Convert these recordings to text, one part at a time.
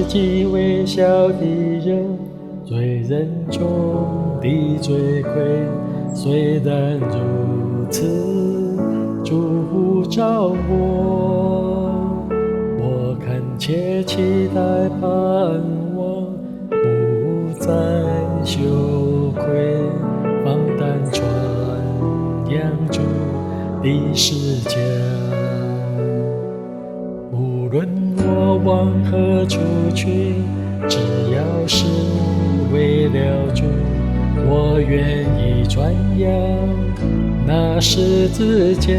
是极微小的人，罪人中的罪魁。虽然如此，主呼召我恳切期待盼望，不再羞愧，放胆传扬主的事迹。无论我往何处去，只要是为了主，我愿意传扬那十字架。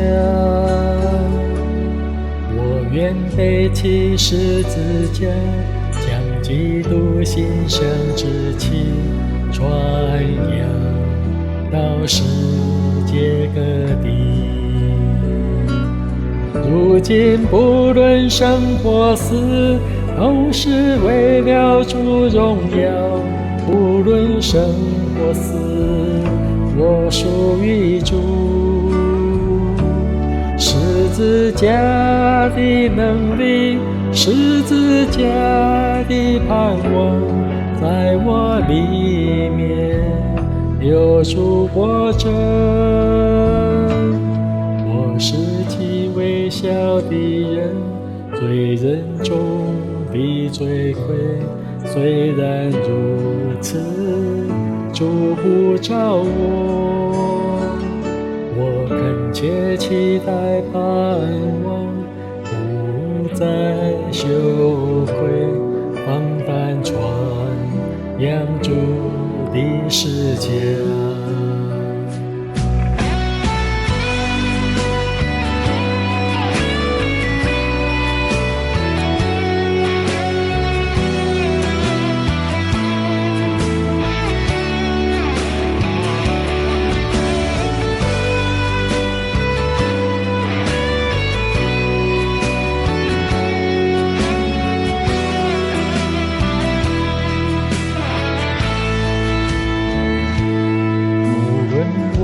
我愿背起十字架，将基督馨香之气传扬到世界各地。如今不论生或死，都是为了主荣耀。无论生或死，我属于主。十字架的能力，十字架的盼望，在我里面有主活着。我是极微小的人，罪人中的罪魁。虽然如此，主呼召我恳切期待盼望，不再羞愧，放胆传扬主的事迹。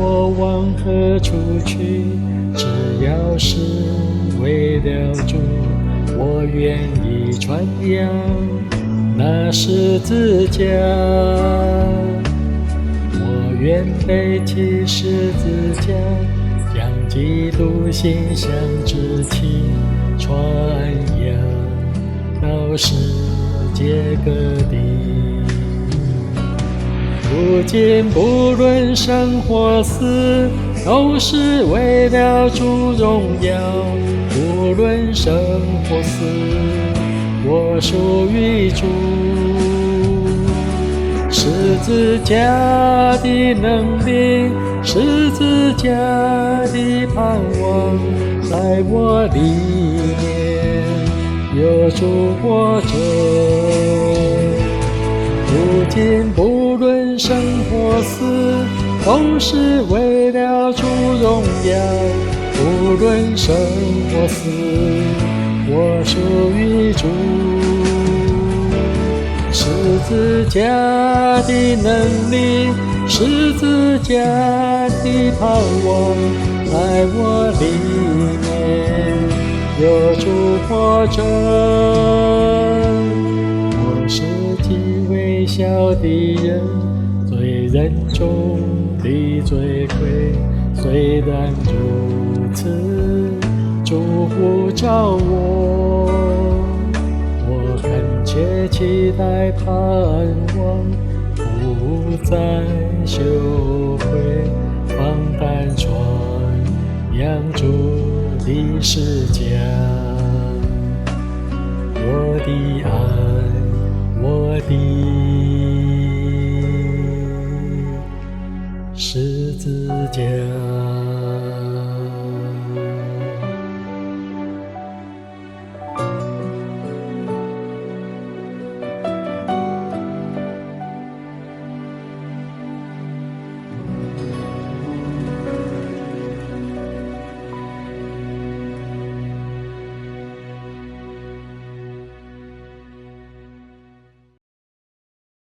我往何处去，只要是为了主，我愿意传扬那十字架。我愿背起十字架，将基督馨香之气传扬到世界各地。如今不论生或死，都是为了主荣耀。无论生或死，我属于主。十字架的能力，十字架的盼望，在我里面有主活着。如今不论生或死，都是为了主荣耀。无论生或死，我属于主。十字架的能力，十字架的盼望，在我里面有主活着。我是极微小的人，罪人中的罪魁。虽然如此，主呼召我恳切期待盼望，不再羞愧，放胆传扬主的事迹。我的爱，我的十字架。